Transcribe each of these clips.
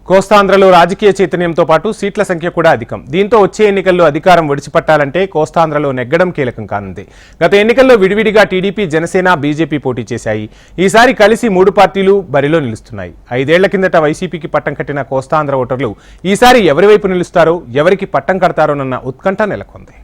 కోస్తాంధ్రలో రాజకీయ చైతన్యంతో పాటు సీట్ల సంఖ్య కూడా అధికం. దీంతో వచ్చే ఎన్నికల్లో అధికారం విడిచిపట్టాలంటే కోస్తాంధ్రలో నెగ్గడం కీలకం కానుంది. గత ఎన్నికల్లో విడివిడిగా టీడీపీ, జనసేన, బీజేపీ పోటీ చేశాయి. ఈసారి కలిసి 3 పార్టీలు బరిలో నిలుస్తున్నాయి. 5 ఏళ్ల కిందట వైసీపీకి పట్టం కట్టిన కోస్తాంధ్ర ఓటర్లు ఈసారి ఎవరి వైపు నిలుస్తారో, ఎవరికి పట్టం కడతారోనన్న ఉత్కంఠ నెలకొంది.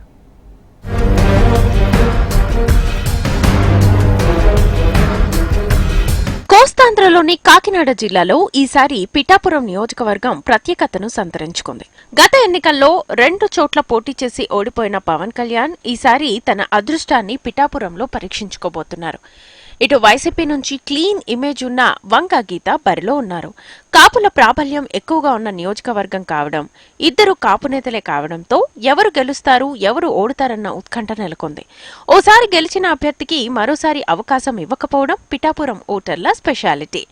కోస్తాంధ్రలోని కాకినాడ జిల్లాలో ఈసారి పిఠాపురం నియోజకవర్గం ప్రత్యేకతను సంతరించుకుంది. గత ఎన్నికల్లో 2 చోట్ల పోటీ చేసి ఓడిపోయిన పవన్ కళ్యాణ్ ఈసారి తన అదృష్టాన్ని పిఠాపురంలో పరీక్షించుకోబోతున్నారు. ఇటు వైసీపీ నుంచి క్లీన్ ఇమేజ్ ఉన్న వంగ గీత బరిలో ఉన్నారు. కాపుల ప్రాబల్యం ఎక్కువగా ఉన్న నియోజకవర్గం కావడం, ఇద్దరు కాపు నేతలే కావడంతో ఎవరు గెలుస్తారు, ఎవరు ఓడుతారన్న ఉత్కంఠ నెలకొంది. ఓసారి గెలిచిన అభ్యర్థికి మరోసారి అవకాశం ఇవ్వకపోవడం పిఠాపురం ఓటర్ల స్పెషాలిటీ.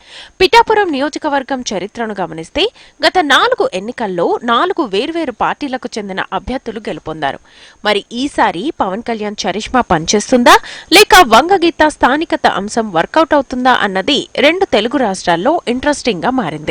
పిఠాపురం నియోజకవర్గం చరిత్రను గమనిస్తే గత 4 ఎన్నికల్లో 4 వేర్వేరు పార్టీలకు చెందిన అభ్యర్థులు గెలుపొందారు. మరి ఈసారి పవన్ కళ్యాణ్ చరిష్మా పనిచేస్తుందా, లేక వంగగీత స్థానికత అంశం వర్కౌట్ అవుతుందా అన్నది 2 తెలుగు రాష్ట్రాల్లో ఇంట్రెస్టింగ్ గా మారింది.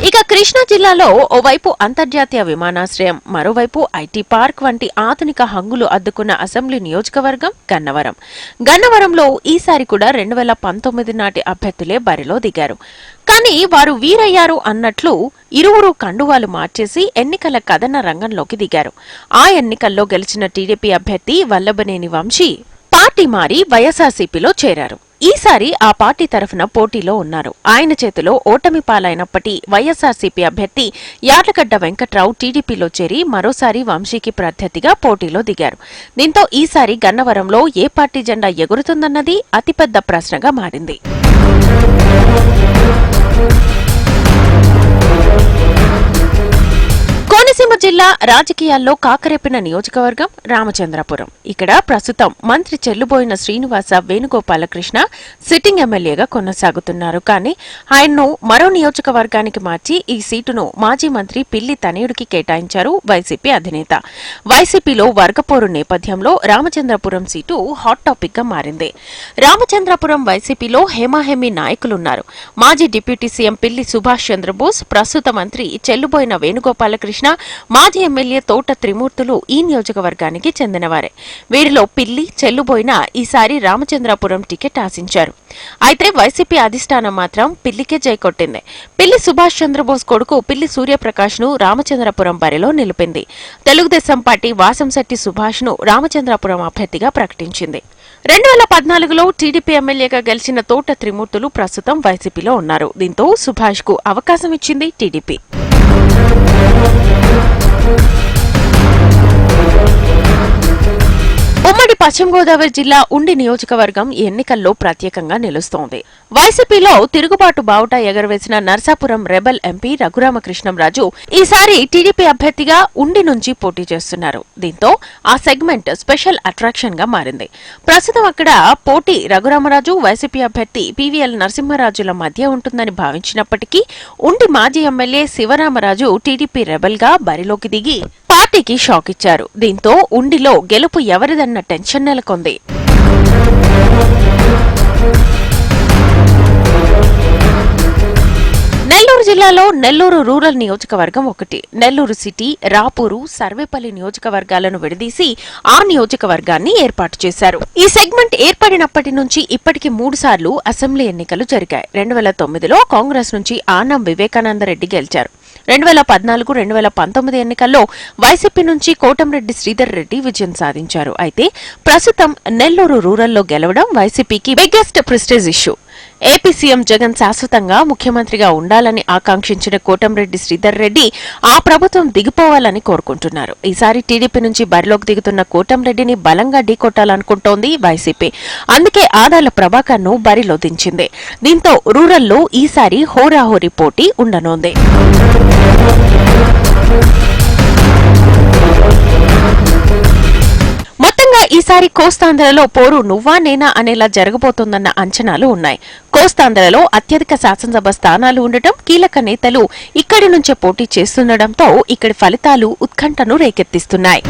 ఇక కృష్ణా జిల్లాలో ఓవైపు అంతర్జాతీయ విమానాశ్రయం, మరోవైపు ఐటీ పార్క్ వంటి ఆధునిక హంగులు అద్దుకున్న అసెంబ్లీ నియోజకవర్గం గన్నవరం. గన్నవరంలో ఈసారి కూడా 2019 నాటి అభ్యర్థులే బరిలో దిగారు. కానీ వారు వీరయ్యారు అన్నట్లు ఇరువురు కండువాలు మార్చేసి ఎన్నికల కథన రంగంలోకి దిగారు. ఆ ఎన్నికల్లో గెలిచిన టీడీపీ అభ్యర్థి వల్లభనేని వంశీ పార్టీ మారి వైఎస్ఆర్సీపీలో చేరారు. ఈసారి ఆ పార్టీ తరఫున పోటీలో ఉన్నారు. ఆయన చేతిలో ఓటమి పాలైనప్పటి వైఎస్ఆర్సీపీ అభ్యర్థి యార్లగడ్డ వెంకట్రావు టీడీపీలో చేరి మరోసారి వంశీకి ప్రత్యర్థిగా పోటీలో దిగారు. దీంతో ఈసారి గన్నవరంలో ఏ పార్టీ జెండా ఎగురుతుందన్నది అతిపెద్ద ప్రశ్నగా మారింది. కోనసీమ జిల్లా రాజకీయాల్లో కాకరేపిన నియోజకవర్గం రామచంద్రపురం. ఇక్కడ ప్రస్తుతం మంత్రి చెల్లుబోయిన శ్రీనివాస వేణుగోపాలకృష్ణ సిట్టింగ్ ఎమ్మెల్యేగా కొనసాగుతున్నారు. కానీ ఆయన్ను మరో నియోజకవర్గానికి మార్చి ఈ సీటును మాజీ మంత్రి పిల్లి తనయుడికి కేటాయించారు వైసీపీ అధినేత. వైసీపీలో వర్గపోరు నేపథ్యంలో రామచంద్రపురం సీటు హాట్ టాపిక్ గా మారింది. రామచంద్రపురం వైసీపీలో హేమాహేమీ నాయకులున్నారు. మాజీ డిప్యూటీ సీఎం పిల్లి సుభాష్ చంద్రబోస్, ప్రస్తుత మంత్రి చెల్లుబోయిన వేణుగోపాలకృష్ణ, మాజీ ఎమ్మెల్యే తోట త్రిమూర్తులు ఈ నియోజకవర్గానికి చెందినవారే. వీరిలో పిల్లి, చెల్లుబోయిన ఈసారి రామచంద్రపురం టికెట్ ఆశించారు. అయితే వైసీపీ అధిష్టానం మాత్రం పిల్లికే జైకొట్టింది. పిల్లి సుభాష్ చంద్రబోస్ కొడుకు పిల్లి సూర్యప్రకాష్ ను రామచంద్రపురం బరిలో నిలిపింది. తెలుగుదేశం పార్టీ వాసంశెట్టి సుభాష్ ను రామచంద్రపురం అభ్యర్థిగా ప్రకటించింది. 2014లో టీడీపీ ఎమ్మెల్యేగా గెలిచిన తోట త్రిమూర్తులు ప్రస్తుతం వైసీపీలో ఉన్నారు. దీంతో సుభాష్ కు అవకాశం ఇచ్చింది టీడీపీ. ఉమ్మడి పశ్చిమ గోదావరి జిల్లా ఉండి నియోజకవర్గం ఈ ఎన్నికల్లో ప్రత్యేకంగా నిలుస్తోంది. వైసీపీలో తిరుగుబాటు బావుటా ఎగరవేసిన నర్సాపురం రెబల్ ఎంపీ రఘురామకృష్ణంరాజు ఈసారి టీడీపీ అభ్యర్థిగా ఉండి నుంచి పోటీ చేస్తున్నారు. దీంతో ఆ సెగ్మెంట్ స్పెషల్ అట్రాక్షన్ గా మారింది. ప్రస్తుతం అక్కడ పోటీ రఘురామరాజు, వైసీపీ అభ్యర్థి పీవీఎల్ నరసింహరాజుల మధ్య ఉంటుందని భావించినప్పటికీ ఉండి మాజీ ఎమ్మెల్యే శివరామరాజు టీడీపీ రెబల్ గా బరిలోకి దిగి పార్టీకి షాక్ ఇచ్చారు. దీంతో ఉండిలో గెలుపు ఎవరిదన్న టెన్షన్ నెలకొంది. నెల్లూరు జిల్లాలో నెల్లూరు రూరల్ నియోజకవర్గం ఒకటి. నెల్లూరు సిటీ, రాపూరు, సర్వేపల్లి నియోజకవర్గాలను విడదీసి ఆ నియోజకవర్గాన్ని ఏర్పాటు చేశారు. ఈ సెగ్మెంట్ ఏర్పడినప్పటి నుంచి ఇప్పటికి 3 సార్లు అసెంబ్లీ ఎన్నికలు జరిగాయి. 2009లో కాంగ్రెస్ నుంచి ఆనం వివేకానందరెడ్డి గెలిచారు. 2014, 2019 ఎన్నికల్లో వైసీపీ నుంచి కోటంరెడ్డి శ్రీధర్ రెడ్డి విజయం సాధించారు. అయితే ప్రస్తుతం నెల్లూరు రూరల్లో గెలవడం వైసీపీకి biggest prestige issue. AP CM Jagan శాశ్వతంగా ముఖ్యమంత్రిగా ఉండాలని ఆకాంక్షించిన కోటంరెడ్డి శ్రీధర్ రెడ్డి ఆ ప్రభుత్వం దిగిపోవాలని కోరుకుంటున్నారు. ఈసారి టీడీపీ నుంచి బరిలోకి దిగుతున్న కోటంరెడ్డిని బలంగా ఢీకొట్టాలనుకుంటోంది వైసీపీ. అందుకే ఆదాల ప్రభాకర్ ను బరిలో దించింది. దీంతో రూరల్లో ఈసారి హోరాహోరీ పోటీ ఉండనుంది. మొత్తంగా ఈసారి కోస్తాంధ్రలో పోరు నువ్వా నేనా అనేలా జరగబోతోందన్న అంచనాలు ఉన్నాయి. కోస్తాంధ్రలో అత్యధిక శాసనసభ స్థానాలు ఉండటం, కీలక నేతలు ఇక్కడి నుంచే పోటీ చేస్తుండటంతో ఇక్కడి ఫలితాలు ఉత్కంఠను రేకెత్తిస్తున్నాయి.